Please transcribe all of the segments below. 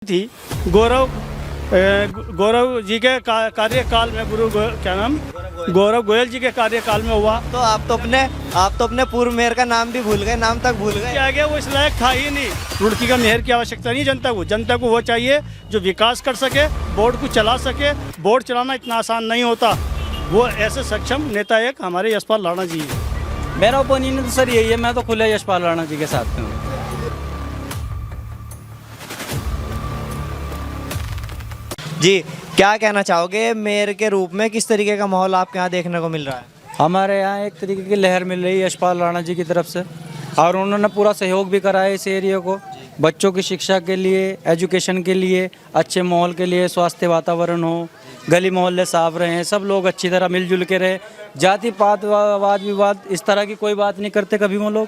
थी गौरव गौरव जी के कार्यकाल में क्या नाम गौरव गोयल जी के कार्यकाल में हुआ। तो आप तो अपने पूर्व मेयर का नाम भी भूल गए, नाम तक भूल गए। क्या गया, वो इस लायक था ही नहीं। रुड़की का मेयर की आवश्यकता नहीं जनता को वो चाहिए जो विकास कर सके, बोर्ड को चला सके। बोर्ड चलाना इतना आसान नहीं होता। वो ऐसे सक्षम नेता एक हमारे यशपाल राणा जी हैं। मेरा ओपिनियन तो सर यही है, मैं तो खुले यशपाल राणा जी के साथ में हूँ। जी, क्या कहना चाहोगे मेयर के रूप में किस तरीके का माहौल आपके यहाँ देखने को मिल रहा है? हमारे यहाँ एक तरीके की लहर मिल रही है यशपाल राणा जी की तरफ से, और उन्होंने पूरा सहयोग भी करा है इस एरिया को, बच्चों की शिक्षा के लिए, एजुकेशन के लिए, अच्छे माहौल के लिए, स्वास्थ्य वातावरण हो, गली मोहल्ले साफ रहे, सब लोग अच्छी तरह मिलजुल के रहे, जाति पात वाद विवाद इस तरह की कोई बात नहीं करते कभी वो लोग,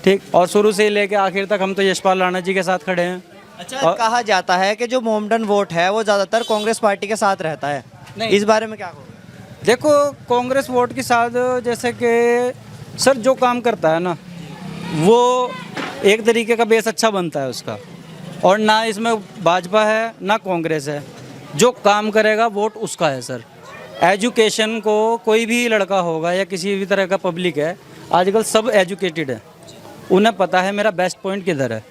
ठीक। और शुरू से ही लेके आखिर तक हम तो यशपाल राणा जी के साथ खड़े हैं। अच्छा, कहा जाता है कि जो मोमडन वोट है वो ज़्यादातर कांग्रेस पार्टी के साथ रहता है, नहीं। इस बारे में क्या कहोगे? देखो, कांग्रेस वोट के साथ जैसे कि सर जो काम करता है ना, वो एक तरीके का बेस अच्छा बनता है उसका, और ना इसमें भाजपा है ना कांग्रेस है। जो काम करेगा वोट उसका है सर। एजुकेशन को कोई भी लड़का होगा या किसी भी तरह का पब्लिक है, आजकल सब एजुकेटेड है, उन्हें पता है मेरा बेस्ट पॉइंट किधर है,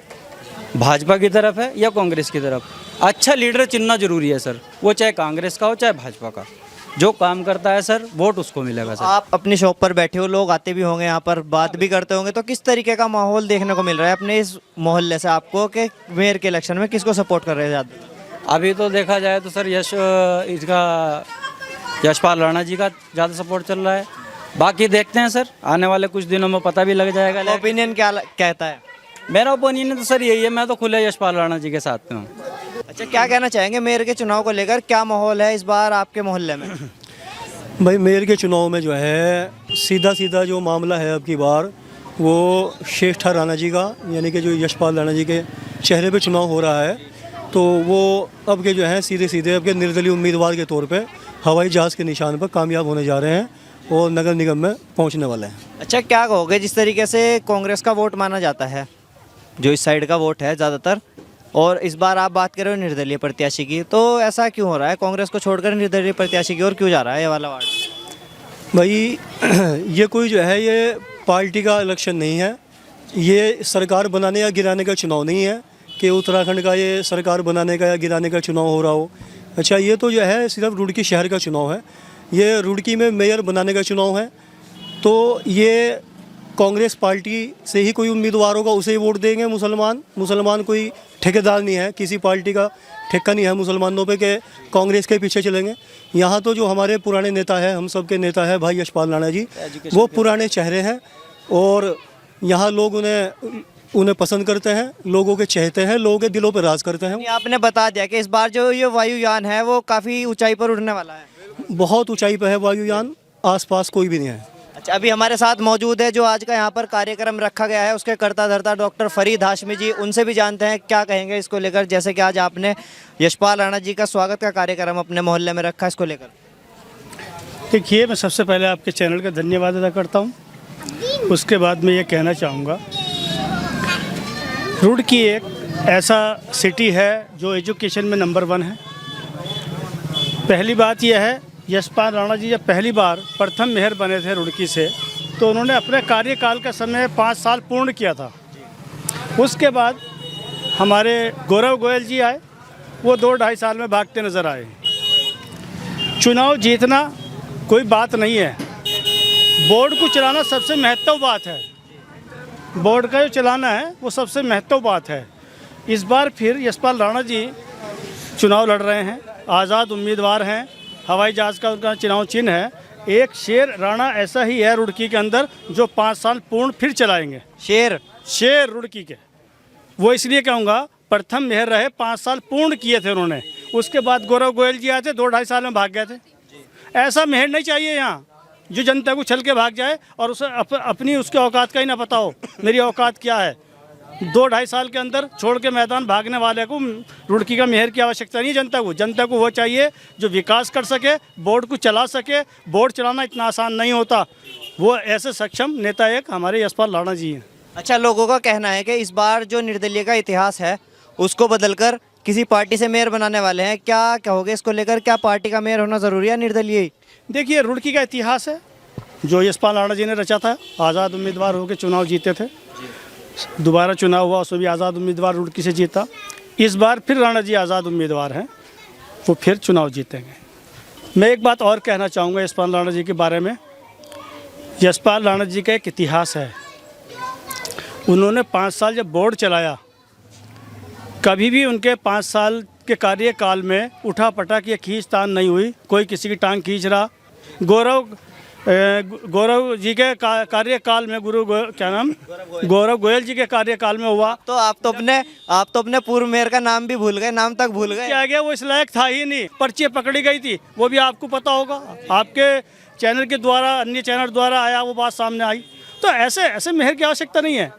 भाजपा की तरफ है या कांग्रेस की तरफ। अच्छा लीडर चुनना जरूरी है सर, वो चाहे कांग्रेस का हो चाहे भाजपा का। जो काम करता है सर वोट उसको मिलेगा सर। आप अपनी शॉप पर बैठे हो, लोग आते भी होंगे यहाँ पर, बात भी करते होंगे, तो किस तरीके का माहौल देखने को मिल रहा है अपने इस मोहल्ले से आपको कि मेयर के इलेक्शन में किसको सपोर्ट कर रहे हैं ज़्यादा? अभी तो देखा जाए तो सर यशपाल राणा जी का ज़्यादा सपोर्ट चल रहा है। बाकी देखते हैं सर, आने वाले कुछ दिनों में पता भी लग जाएगा। ओपिनियन क्या कहता है? मेरा ओपिनियन तो सर यही है, मैं तो खुले यशपाल राणा जी के साथ में हूँ। अच्छा, क्या कहना चाहेंगे मेयर के चुनाव को लेकर? क्या माहौल है इस बार आपके मोहल्ले में? भाई, मेयर के चुनाव में जो है सीधा जो मामला है अब की बार, वो श्रेष्ठा राणा जी का, यानी कि जो यशपाल राणा जी के चेहरे पे चुनाव हो रहा है, तो वो अब के जो है सीधे अब के निर्दलीय उम्मीदवार के तौर पे हवाई जहाज़ के निशान पर कामयाब होने जा रहे हैं और नगर निगम में पहुंचने वाले हैं। अच्छा, क्या कहोगे जिस तरीके से कांग्रेस का वोट माना जाता है, जो इस साइड का वोट है ज़्यादातर, और इस बार आप बात कर रहे हो निर्दलीय प्रत्याशी की, तो ऐसा क्यों हो रहा है? कांग्रेस को छोड़कर निर्दलीय प्रत्याशी की ओर क्यों जा रहा है ये वाला वार्ड? भाई, ये कोई जो है ये पार्टी का इलेक्शन नहीं है, ये सरकार बनाने या गिराने का चुनाव नहीं है कि उत्तराखंड का ये सरकार बनाने का या गिराने का चुनाव हो रहा हो। अच्छा, ये तो जो है सिर्फ रुड़की शहर का चुनाव है, ये रुड़की में मेयर बनाने का चुनाव है। तो ये कांग्रेस पार्टी से ही कोई उम्मीदवार होगा उसे ही वोट देंगे मुसलमान कोई ठेकेदार नहीं है, किसी पार्टी का ठेका नहीं है मुसलमानों पे कि कांग्रेस के पीछे चलेंगे। यहाँ तो जो हमारे पुराने नेता है, हम सब के नेता है भाई यशपाल राणा जी, वो पुराने चेहरे हैं और यहाँ लोग उन्हें पसंद करते हैं, लोगों के चहेते हैं, लोगों के दिलों पर राज करते हैं। आपने बता दिया कि इस बार जो ये वायुयान है वो काफ़ी ऊंचाई पर उड़ने वाला है। बहुत ऊंचाई पर है वायुयान, आसपास कोई भी नहीं है। अच्छा, अभी हमारे साथ मौजूद है जो आज का यहाँ पर कार्यक्रम रखा गया है, उसके कर्ता धर्ता डॉक्टर फरीद हाशमी जी, उनसे भी जानते हैं क्या कहेंगे इसको लेकर। जैसे कि आज आपने यशपाल राणा जी का स्वागत का कार्यक्रम अपने मोहल्ले में रखा, इसको लेकर। देखिए, मैं सबसे पहले आपके चैनल का धन्यवाद अदा करता हूँ। उसके बाद मैं ये कहना चाहूँगा, रुड़की एक ऐसा सिटी है जो एजुकेशन में नंबर 1 है। पहली बात यह है, यशपाल राणा जी जब पहली बार प्रथम मेयर बने थे रुड़की से, तो उन्होंने अपने कार्यकाल का समय 5 साल पूर्ण किया था। उसके बाद हमारे गौरव गोयल जी आए, वो 2-2.5 साल में भागते नज़र आए। चुनाव जीतना कोई बात नहीं है, बोर्ड को चलाना सबसे महत्व बात है। बोर्ड का जो चलाना है वो सबसे महत्व बात है। इस बार फिर यशपाल राणा जी चुनाव लड़ रहे हैं, आज़ाद उम्मीदवार हैं, हवाई जहाज़ का उनका चुनाव चिन्ह है। एक शेर राणा ऐसा ही है रुड़की के अंदर जो 5 साल पूर्ण फिर चलाएंगे। शेर रुड़की के, वो इसलिए कहूँगा, प्रथम मेयर रहे, 5 साल पूर्ण किए थे उन्होंने। उसके बाद गौरव गोयल जी आए थे, 2-2.5 साल में भाग गए थे। ऐसा मेयर नहीं चाहिए यहाँ जो जनता को छल के भाग जाए और उसे अपनी उसके औकात का ही ना पता हो, मेरी औकात क्या है। 2-2.5 साल के अंदर छोड़ के मैदान भागने वाले को रुड़की का मेयर की आवश्यकता नहीं। जनता को वो चाहिए जो विकास कर सके, बोर्ड को चला सके। बोर्ड चलाना इतना आसान नहीं होता। वो ऐसे सक्षम नेता एक हमारे यशपाल राणा जी हैं। अच्छा, लोगों का कहना है कि इस बार जो निर्दलीय का इतिहास है उसको बदलकर किसी पार्टी से मेयर बनाने वाले हैं, क्या कहोगे इसको लेकर? क्या पार्टी का मेयर होना ज़रूरी है, निर्दलीय ही? देखिए, रुड़की का इतिहास है जो यशपाल राणा जी ने रचा था। आज़ाद उम्मीदवार होकर चुनाव जीते थे, दोबारा चुनाव हुआ, उसमें भी आज़ाद उम्मीदवार रुड़की से जीता। इस बार फिर राणा जी आज़ाद उम्मीदवार हैं, वो फिर चुनाव जीतेंगे। मैं एक बात और कहना चाहूँगा यशपाल राणा जी के बारे में। यशपाल राणा जी का एक इतिहास है। उन्होंने 5 साल जब बोर्ड चलाया, कभी भी उनके 5 साल के कार्यकाल में उठा पटक या खींचतान नहीं हुई। कोई किसी की टांग खींच रहा। गौरव जी के कार्यकाल में गौरव गोयल जी के कार्यकाल में हुआ। तो आप तो अपने पूर्व मेयर का नाम भी भूल गए, नाम तक भूल गए। क्या गया, वो इस लायक था ही नहीं। पर्ची पकड़ी गई थी, वो भी आपको पता होगा, आपके चैनल के द्वारा, अन्य चैनल द्वारा आया, वो बात सामने आई। तो ऐसे मेयर की आवश्यकता नहीं है।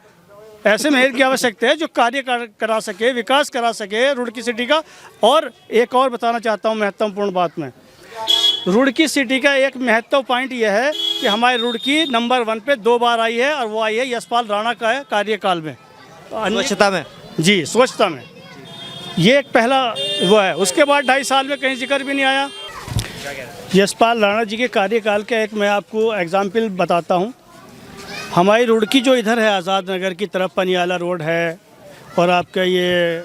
ऐसे मेयर की आवश्यकता है जो कार्य करा सके, विकास करा सके रुड़की सिटी का। और एक और बताना चाहता हूँ महत्वपूर्ण बात में, रुड़की सिटी का एक महत्व पॉइंट यह है कि हमारी रुड़की नंबर 1 पे 2 बार आई है, और वो आई है यशपाल राणा का कार्यकाल में, स्वच्छता में। जी, स्वच्छता में। ये एक पहला वो है। उसके बाद 2.5 साल में कहीं जिक्र भी नहीं आया। यशपाल राणा जी के कार्यकाल का एक मैं आपको एग्जाम्पल बताता हूँ। हमारी रुड़की जो इधर है आज़ाद नगर की तरफ, पनियाला रोड है, और आपका ये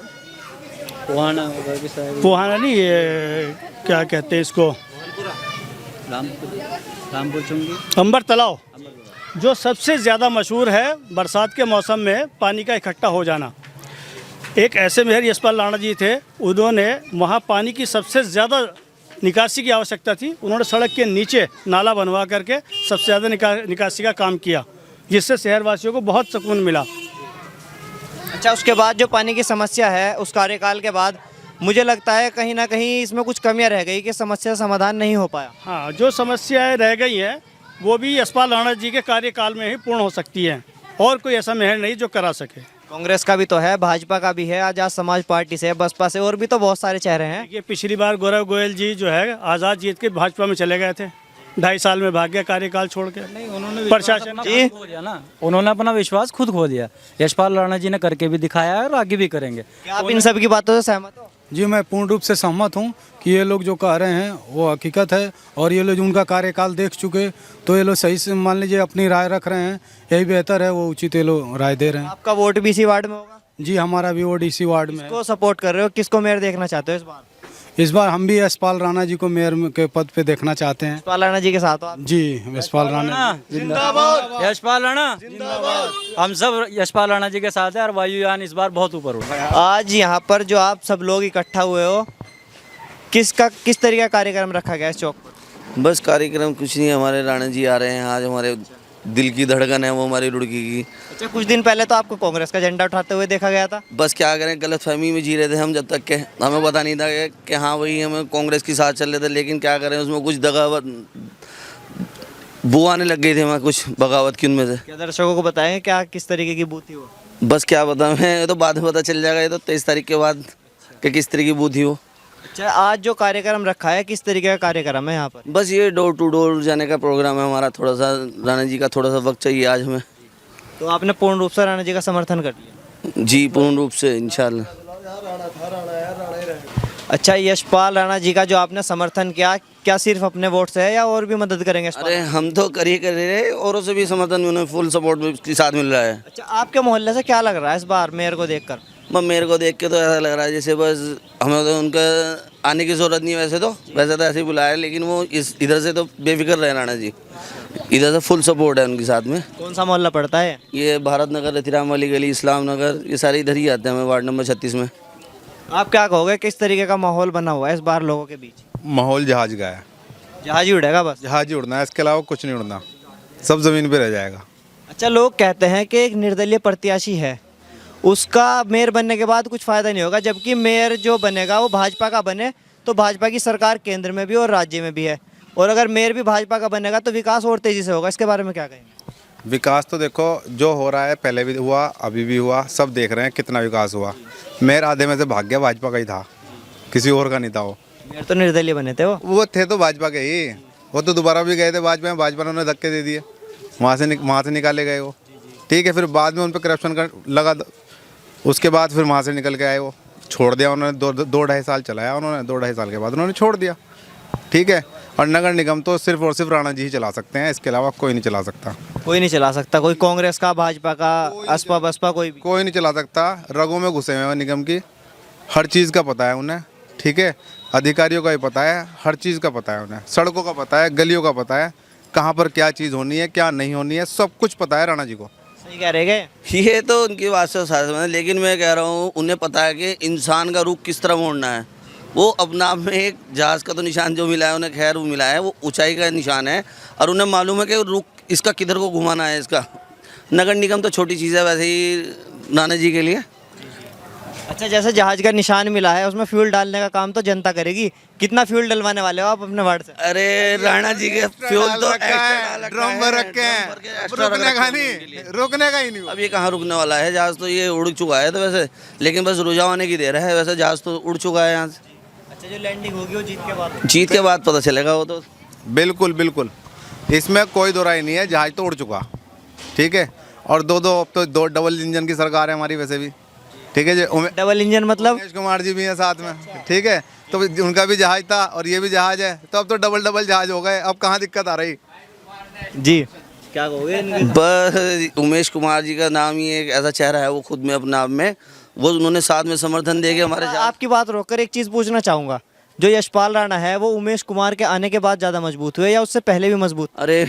पोहाना नहीं, ये क्या कहते हैं इसको, रामपुर चुंगी, अंबर तालाब, जो सबसे ज़्यादा मशहूर है बरसात के मौसम में पानी का इकट्ठा हो जाना। एक ऐसे मेयर यशपाल राणा जी थे, उन्होंने वहाँ पानी की सबसे ज़्यादा निकासी की आवश्यकता थी। उन्होंने सड़क के नीचे नाला बनवा करके सबसे ज़्यादा निकासी का काम किया, जिससे शहरवासियों को बहुत सुकून मिला। अच्छा, उसके बाद जो पानी की समस्या है, उस कार्यकाल के बाद मुझे लगता है कहीं ना कहीं इसमें कुछ कमियां रह गई कि समस्या समाधान नहीं हो पाया। हाँ, जो समस्याएं रह गई हैं वो भी यशपाल राणा जी के कार्यकाल में ही पूर्ण हो सकती हैं, और कोई ऐसा मेयर नहीं जो करा सके। कांग्रेस का भी तो है, भाजपा का भी है, आज़ाद समाज पार्टी से, बसपा से, और भी तो बहुत सारे चेहरे हैं। ये पिछली बार गौरव गोयल जी जो है आज़ाद जीत के भाजपा में चले गए थे, 2.5 साल में भाग गया कार्यकाल छोड़ के। नहीं, उन्होंने प्रशासन जी खो दिया ना, उन्होंने अपना विश्वास खुद खो दिया। यशपाल राणा जी ने करके भी दिखाया है और आगे भी करेंगे। क्या आप इन सब की बातों से सहमत हो? जी, मैं पूर्ण रूप से सहमत हूँ कि ये लोग जो कह रहे हैं वो हकीकत है, और ये लोग उनका कार्यकाल देख चुके, तो ये लोग सही से मान लीजिए अपनी राय रख रहे हैं, यही बेहतर है, वो उचित ये लोग राय दे रहे हैं। आपका वोट भी इसी वार्ड में होगा? जी, हमारा भी वो डीसी वार्ड में है। किसको सपोर्ट कर रहे हो, किसको मेयर देखना चाहते हो इस बार? इस बार हम भी यशपाल राणा जी को मेयर के पद पे देखना चाहते हैं। यशपाल राणा जी के साथ हो आप? जी, यशपाल राणा जिंदाबाद, यशपाल राणा जिंदाबाद। हम सब यशपाल राणा जी के साथ हैं, और वायुयान इस बार बहुत ऊपर उड़ा। आज यहाँ पर जो आप सब लोग इकट्ठा हुए हो, किस तरीके का कार्यक्रम रखा गया इस चौक पर? बस कार्यक्रम कुछ नहीं है, हमारे राणा जी आ रहे हैं आज। हमारे दिल की धड़कन है वो हमारी रुड़की की। अच्छा, कुछ दिन पहले तो आपको कांग्रेस का झंडा उठाते हुए देखा गया था। बस क्या करें, गलतफहमी में जी रहे थे हम, जब तक के हमें पता नहीं था कि हाँ वही हमें कांग्रेस के साथ चल रहे थे। लेकिन क्या करें, उसमें कुछ बू आने लग गई थी, हमें कुछ बगावत की उनमें से। क्या दर्शकों को बताएं क्या किस तरीके की बूथ थी वो? बस क्या बताऊँ मैं, ये तो बाद में पता चल जाएगा। ये तो 23 तारीख के बाद कि किस तरह की बू थी वो। अच्छा, आज जो कार्यक्रम रखा है किस तरीके का कार्यक्रम है यहाँ पर? बस ये डोर टू डोर जाने का प्रोग्राम है हमारा। थोड़ा सा राणा जी का थोड़ा सा वक्त चाहिए आज हमें। तो आपने पूर्ण रूप से राणा जी का समर्थन कर लिया? जी, पूर्ण रूप से इंशाल्लाह। अच्छा, यशपाल राणा जी का जो आपने समर्थन किया, क्या सिर्फ अपने वोट से है या और भी मदद करेंगे? अरे हम तो कर रहे हैं, औरों से भी समर्थन उन्हें फुल सपोर्ट के साथ मिल रहा है। अच्छा, आपके मोहल्ले से क्या लग रहा है इस बार मेयर को देखकर? बस मेरे को देख के तो ऐसा लग रहा है जैसे बस हमें तो उनका आने की ज़रूरत नहीं है। वैसे तो ऐसे ही बुलाया है, लेकिन वो इधर से तो बेफिक्र रहे राणा जी, इधर से फुल सपोर्ट है उनके साथ में। कौन सा मोहल्ला पड़ता है? ये भारत नगर, रतिराम वाली गली, इस्लाम नगर, ये सारे इधर ही आते हैं हमें वार्ड नंबर 36 में। आप क्या कहोगे, किस तरीके का माहौल बना हुआ है इस बार लोगों के बीच? माहौल जहाज का है, जहाज ही उड़ेगा बस? जहाज ही उड़ना है, इसके अलावा कुछ नहीं उड़ना, सब ज़मीन पे रह जाएगा। अच्छा, लोग कहते हैं कि एक निर्दलीय प्रत्याशी है, उसका मेयर बनने के बाद कुछ फ़ायदा नहीं होगा, जबकि मेयर जो बनेगा वो भाजपा का बने तो भाजपा की सरकार केंद्र में भी और राज्य में भी है, और अगर मेयर भी भाजपा का बनेगा तो विकास और तेज़ी से होगा। इसके बारे में क्या कहेंगे? विकास तो देखो जो हो रहा है, पहले भी हुआ, अभी भी हुआ, सब देख रहे हैं कितना विकास हुआ। मेयर आधे में से भाग गया, भाजपा का ही था, किसी और का नहीं था। वो मेयर तो निर्दलीय बने थे, वो थे तो भाजपा के ही, वो तो दोबारा भी गए थे भाजपा में, भाजपा ने उन्हें धक्के दे दिए, वहाँ से निकाले गए वो। ठीक है, फिर बाद में उन पर करप्शन का लगा, उसके बाद फिर वहाँ से निकल के आए वो। छोड़ दिया उन्होंने, दो ढाई साल चलाया उन्होंने, 2-2.5 साल के बाद उन्होंने छोड़ दिया, ठीक है। और नगर निगम तो सिर्फ और सिर्फ राणा जी ही चला सकते हैं, इसके अलावा कोई नहीं चला सकता। कोई नहीं चला सकता, कोई कांग्रेस का, भाजपा का, असपा बसपा कोई भी? कोई नहीं चला सकता, रगों में घुसे हुए हैं निगम की, हर चीज़ का पता है उन्हें, ठीक है। अधिकारियों का भी पता है, हर चीज़ का पता है उन्हें, सड़कों का पता है, गलियों का पता है, कहाँ पर क्या चीज़ होनी है क्या नहीं होनी है, सब कुछ पता है राणा जी को। सही कह रहे हैं? ये तो उनकी बात से साथ में है, लेकिन मैं कह रहा हूँ उन्हें पता है कि इंसान का रुख किस तरह मोड़ना है। वो अपना में एक जहाज़ का तो निशान जो मिला है उन्हें, खैर वो मिला है, वो ऊंचाई का निशान है, और उन्हें मालूम है कि रुख इसका किधर को घुमाना है इसका। नगर निगम तो छोटी चीज़ है वैसे ही राणा जी के लिए। अच्छा, जैसे जहाज का निशान मिला है, उसमें फ्यूल डालने का काम तो जनता करेगी। कितना फ्यूल डलवाने वाले हो आप अपने वार्ड से? अरे राणा जी के फ्यूल तो ड्रम में रखे हैं, रुकने का नहीं, रुकने का ही नहीं। अब ये कहाँ रुकने वाला है जहाज़, तो ये उड़ चुका है तो वैसे, लेकिन बस रुझाव आने की देर है, वैसे जहाज़ तो उड़ चुका है यहाँ से। अच्छा, जो लैंडिंग होगी वो जीत के बाद पता चलेगा वो तो। बिल्कुल बिल्कुल, इसमें कोई दो राय नहीं है, जहाज तो उड़ चुका, ठीक है। और अब तो 2 डबल इंजन की सरकार है हमारी वैसे भी, ठीक है जी। डबल इंजन मतलब? उमेश कुमार जी भी हैं साथ में, ठीक है। तो उनका भी जहाज था और ये भी जहाज है, तो अब तो डबल जहाज हो गए, अब कहाँ दिक्कत आ रही जी? क्या कहोगे? बस उमेश कुमार जी का नाम ही एक ऐसा चेहरा है, वो खुद में अपने आप में, वो उन्होंने साथ में समर्थन दे के हमारे आपकी बात रोककर एक चीज़ पूछना चाहूँगा, जो यशपाल राणा है वो उमेश कुमार के आने के बाद ज़्यादा मजबूत हुए या उससे पहले भी मजबूत? अरे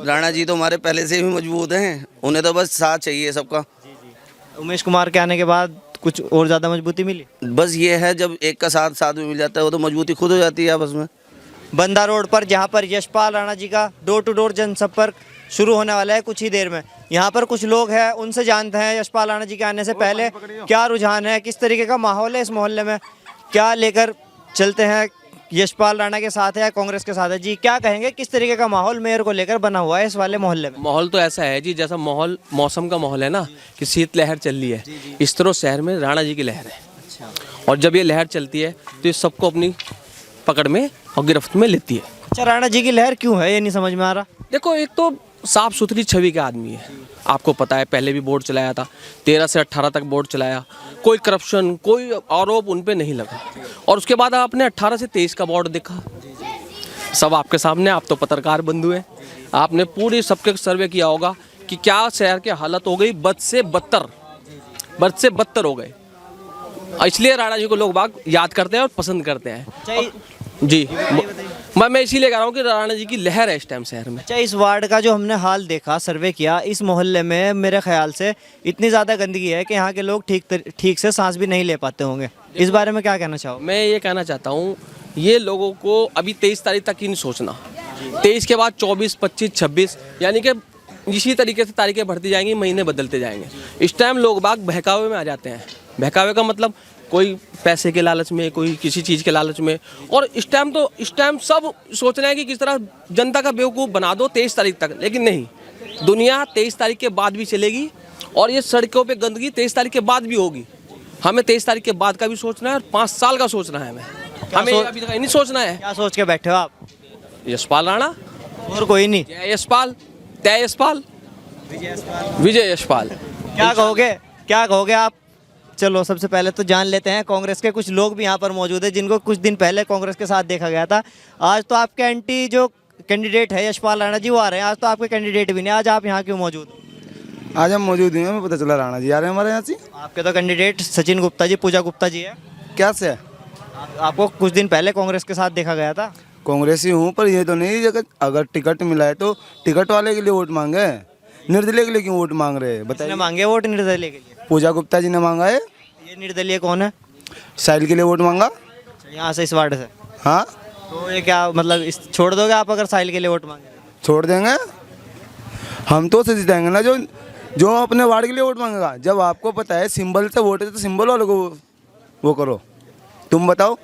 राणा जी तो हमारे पहले से भी मजबूत हैं, उन्हें तो बस साथ चाहिए सबका। उमेश कुमार के आने के बाद कुछ और ज़्यादा मजबूती मिली? बस ये है, जब एक का साथ साथ में मिल जाता है वो तो मजबूती खुद हो जाती है आपस में। बंदा रोड पर जहाँ पर यशपाल राणा जी का डोर टू डोर जनसंपर्क शुरू होने वाला है कुछ ही देर में, यहाँ पर कुछ लोग हैं, उनसे जानते हैं यशपाल राणा जी के आने से पहले क्या रुझान है, किस तरीके का माहौल है इस मोहल्ले में, क्या लेकर चलते हैं, यशपाल राणा के साथ है या कांग्रेस के साथ है। जी, क्या कहेंगे, किस तरीके का माहौल मेयर को लेकर बना हुआ है इस वाले मोहल्ले में? माहौल तो ऐसा है जी, जैसा माहौल मौसम का माहौल है ना, कि शीत लहर चल रही है, इस तरह शहर में राणा जी की लहर है। और जब ये लहर चलती है तो ये सबको अपनी पकड़ में और गिरफ्त में लेती है। अच्छा, राणा जी की लहर क्यों है ये नहीं समझ में आ रहा। देखो, एक तो साफ सुथरी छवि का आदमी है, आपको पता है, पहले भी बोर्ड चलाया था, 13 से 18 तक बोर्ड चलाया, कोई करप्शन, कोई आरोप उन पे नहीं लगा। और उसके बाद आपने 18 से 23 का बोर्ड देखा, सब आपके सामने, आप तो पत्रकार बंधु हैं, आपने पूरी सबके सर्वे किया होगा कि क्या शहर की हालत हो गई, बद से बदतर हो गए। इसलिए राणा जी को लोग बाग याद करते हैं और पसंद करते हैं। जी, मैं इसीलिए कह रहा हूँ कि राणा जी की लहर है इस टाइम शहर में। अच्छा, इस वार्ड का जो हमने हाल देखा, सर्वे किया, इस मोहल्ले में मेरे ख्याल से इतनी ज़्यादा गंदगी है कि यहाँ के लोग ठीक से सांस भी नहीं ले पाते होंगे। इस बारे में क्या कहना चाहो? मैं ये कहना चाहता हूँ, ये लोगों को अभी 23 तारीख तक ही नहीं सोचना, 23 के बाद 24, 25, 26, यानी कि इसी तरीके से तारीखें बढ़ती जाएंगी, महीने बदलते जाएंगे। इस टाइम लोग बाग बहकावे में आ जाते हैं। बहकावे का मतलब कोई पैसे के लालच में, कोई किसी चीज़ के लालच में, और इस टाइम सब सोच रहे हैं कि किस तरह जनता का बेवकूफ़ बना दो 23 तारीख तक। लेकिन नहीं, दुनिया 23 तारीख के बाद भी चलेगी, और ये सड़कों पे गंदगी 23 तारीख के बाद भी होगी। हमें 23 तारीख के बाद का भी सोचना है और 5 साल का सोचना है। हमें अभी तक नहीं सोचना है। क्या सोच के बैठे हो आप? यशपाल राणा और कोई नहीं? जय यशपाल, तय यशपाल, विजय यशपाल। क्या कहोगे आप? चलो, सबसे पहले तो जान लेते हैं, कांग्रेस के कुछ लोग भी यहाँ पर मौजूद हैं जिनको कुछ दिन पहले कांग्रेस के साथ देखा गया था। आज तो आपके एंटी जो कैंडिडेट है यशपाल राणा जी, वो आ रहे हैं। आज तो आपके कैंडिडेट भी नहीं, आज आप यहाँ क्यों मौजूद हो? आज हम मौजूद हैं, हमें पता चला राणा जी आ रहे हैं हमारे यहाँ से। आपके तो कैंडिडेट सचिन गुप्ता जी, पूजा गुप्ता जी है। क्या से? आपको कुछ दिन पहले कांग्रेस के साथ देखा गया था। कांग्रेसी हूँ, पर ये तो नहीं अगर टिकट मिला है तो टिकट वाले के लिए वोट मांगे, निर्दलीय के लिए क्यों वोट मांग रहे हैं बताइए? मांगे वोट निर्दलीय के लिए? पूजा गुप्ता जी ने मांगा है। ये निर्दलीय कौन है? साहिल के लिए वोट मांगा यहाँ से, इस वार्ड से। हाँ, तो ये क्या मतलब, छोड़ दोगे आप अगर साहिल के लिए वोट मांगे? छोड़ देंगे हम, तो उसे जिताएंगे ना जो अपने वार्ड के लिए वोट मांगेगा। जब आपको पता है सिंबल से वोट है तो सिंबल वालों को वो करो। तुम बताओ।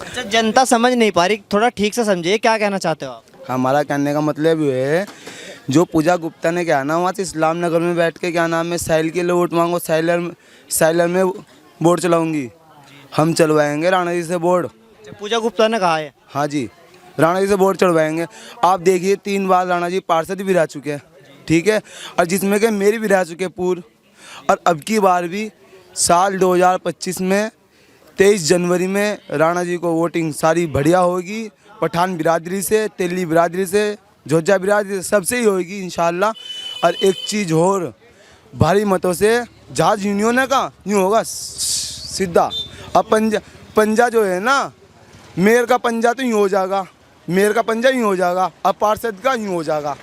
अच्छा, जनता समझ नहीं पा रही, थोड़ा ठीक से समझिए, क्या कहना चाहते हो आप? हमारा कहने का मतलब ये है, जो पूजा गुप्ता ने क्या ना वहाँ से इस्लाम नगर में बैठ के क्या नाम है साहिल के लिए वोट मांगो, साइलर में बोर्ड चलाऊंगी, हम चलवाएंगे राणा जी से बोर्ड। पूजा गुप्ता ने कहा है? हाँ जी, राणा जी से बोर्ड चढ़वाएंगे। आप देखिए 3 बार राणा जी पार्षद भी रह चुके हैं, ठीक है, और जिसमें कि मेरी भी रह चुके पूर्व, और अब की बार भी साल 2025 में 23 जनवरी में राणा जी को वोटिंग सारी बढ़िया होगी, पठान बिरादरी से, तेली बिरादरी से, जोजा बिरादरी से, सबसे ही होगी इंशाल्लाह। और एक चीज़ और, भारी मतों से जहाज यूनियन है का यूँ होगा सीधा। अब पंजा जो है ना, मेयर का पंजा तो यूँ हो जाएगा, मेयर का पंजा यूँ हो जाएगा, अब पार्षद का यूँ हो जाएगा।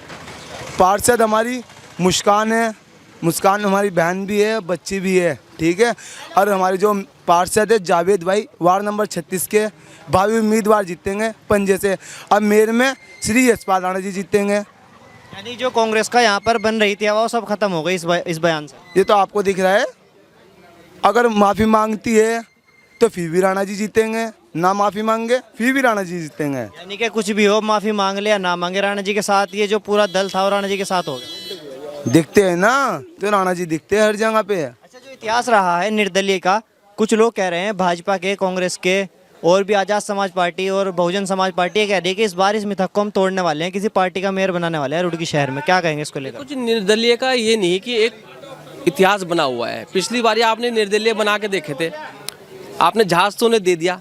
पार्षद हमारी मुस्कान है, मुस्कान हमारी बहन भी है, बच्ची भी है, ठीक है। और हमारे जो पार्षद है जावेद भाई, वार्ड नंबर 36 के भावी उम्मीदवार जीतेंगे पंजे से। अब मेयर में श्री यशपाल राणा जी जीतेंगे। यानी जो कांग्रेस का यहाँ पर बन रही थी हवा वो सब खत्म हो गई इस बयान से। ये तो आपको दिख रहा है। अगर माफ़ी मांगती है तो फिर भी राणा जी जीतेंगे, ना माफ़ी मांगे फिर भी राणा जी जीतेंगे। यानी कि कुछ भी हो, माफ़ी मांग ले या ना मांगे, राणा जी के साथ ये जो पूरा दल था वो राणा जी के साथ हो गया। दिखते हैं ना, तो राणा जी दिखते हैं हर जगह पे। अच्छा, जो इतिहास रहा है निर्दलीय का, कुछ लोग कह रहे हैं भाजपा के, कांग्रेस के और भी आज़ाद समाज पार्टी और बहुजन समाज पार्टी ये कह रही है कि इस बार इस मिथक को हम तोड़ने वाले हैं, किसी पार्टी का मेयर बनाने वाले हैं रुड़की शहर में। क्या कहेंगे इसको लेकर? कुछ निर्दलीय का ये नहीं कि एक इतिहास बना हुआ है। पिछली बार आपने निर्दलीय बना के देखे थे, आपने जहाज तो उन्हें दे दिया,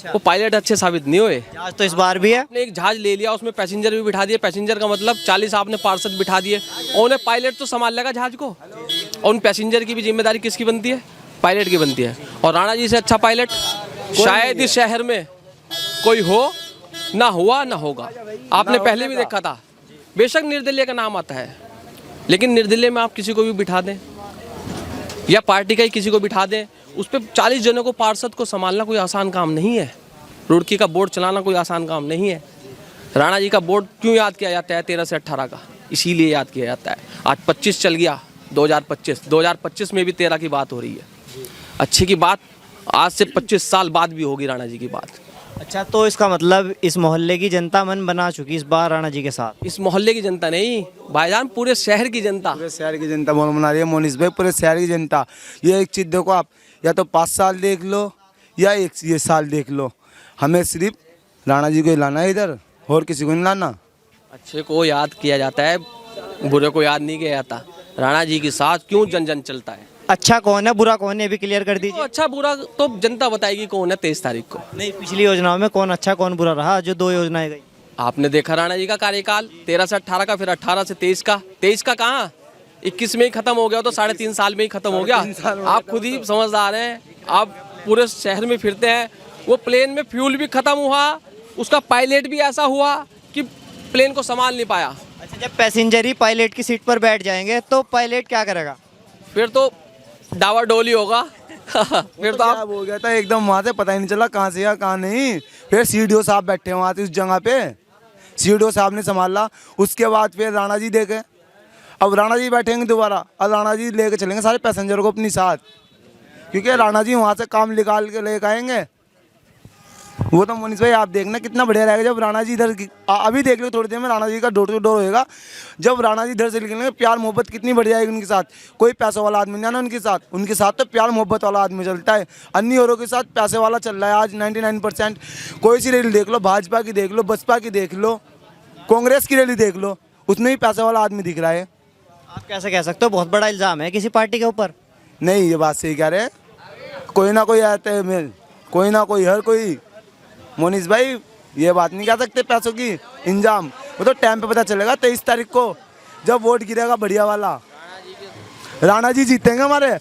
वो पायलट अच्छे साबित नहीं हुए। जहाज तो इस बार भी है। आपने एक जहाज ले लिया, उसमें पैसेंजर भी बिठा दिए, पैसेंजर का मतलब 40 आपने पार्षद बिठा दिए, और उन्हें पायलट तो संभाल लेगा जहाज को, और उन पैसेंजर की भी जिम्मेदारी किसकी बनती है? पायलट की बनती है। और राणा जी से अच्छा पायलट शायद इस शहर में कोई हो, ना हुआ ना होगा। आपने पहले भी देखा था। बेशक निर्दलीय का नाम आता है, लेकिन निर्दलीय में आप किसी को भी बिठा दें या पार्टी का ही किसी को बिठा दें, उस पर 40 जनों को, पार्षद को संभालना कोई आसान काम नहीं है। रुड़की का बोर्ड चलाना कोई आसान काम नहीं है। राणा जी का बोर्ड क्यों याद किया जाता है 13 से 18 का? इसीलिए याद किया जाता है। आज 25 चल गया, 2025 में भी 13 की बात हो रही है। अच्छी की बात आज से 25 साल बाद भी होगी राणा जी की बात। अच्छा, तो इसका मतलब इस मोहल्ले की जनता मन बना चुकी इस बार राणा जी के साथ। इस मोहल्ले की जनता नहीं भाईजान, पूरे शहर की जनता। पूरे शहर की जनता मन बना रही है मोनिश भाई, पूरे शहर की जनता। ये एक चीज़ देखो आप, या तो 5 साल देख लो या ये साल देख लो, हमें सिर्फ राणा जी को ही लाना है इधर, और किसी को नहीं लाना। अच्छे को याद किया जाता है, बुरे को याद नहीं किया जाता। राणा जी के साथ क्यों जन जन चलता है। अच्छा कौन है, बुरा कौन है, ये भी क्लियर कर तो दीजिए। अच्छा बुरा तो जनता बताएगी कौन है 23 तारीख को। नहीं, पिछली योजनाओं में कौन अच्छा कौन बुरा रहा, जो 2 योजनाएं गई? आपने देखा राणा जी का कार्यकाल 13 से 18 का, फिर 18 से 23 का। 23 का कहाँ, 21 में ही खत्म हो गया, तो 3.5 साल में ही खत्म हो गया। आप खुद ही समझदार हैं। आप पूरे शहर में फिरते हैं, वो प्लेन में फ्यूल भी खत्म हुआ, उसका पायलट भी ऐसा हुआ कि प्लेन को संभाल नहीं पाया। अच्छा, जब पैसेंजर ही पायलट की सीट पर बैठ जाएंगे तो पायलट क्या करेगा? फिर तो डावा डोली होगा। फिर तो आप हो गया था एकदम, वहाँ से पता ही नहीं चला कहाँ से या कहाँ नहीं। फिर सीडीओ साहब बैठे वहाँ से उस जगह पे, सीडीओ साहब ने संभाला। उसके बाद फिर राणा जी देखे, अब राणा जी बैठेंगे दोबारा, और राणा जी लेके चलेंगे सारे पैसेंजर को अपनी साथ, क्योंकि राणा जी वहाँ से काम निकाल के लेकर आएंगे। वो तो मोनिश भाई आप देखना कितना बढ़िया रहेगा जब राणा जी इधर अभी देख लो, थोड़ी देर में राणा जी का डोर टू डोर होएगा। जब राणा जी इधर से निकलेंगे, प्यार मोहब्बत कितनी बढ़िया आएगी उनके साथ। कोई पैसे वाला आदमी नहीं आना उनके साथ तो प्यार मोहब्बत वाला आदमी चलता है। अन्य औरों के साथ पैसे वाला चल रहा है आज 99%। कोई सी रैली देख लो, भाजपा की देख लो, बसपा की देख लो, कांग्रेस की रैली देख लो, उसमें ही पैसे वाला आदमी दिख रहा है। आप कैसे कह सकते हो, बहुत बड़ा इल्ज़ाम है किसी पार्टी के ऊपर? नहीं, ये बात सही कह रहे हैं। कोई ना कोई आते हैं, कोई ना कोई, हर कोई। मोनिश भाई ये बात नहीं कह सकते पैसों की इंजाम, वो तो टाइम पे पता चलेगा 23 तारीख को, जब वोट गिरेगा बढ़िया वाला। राणा जी जीतेंगे हमारे।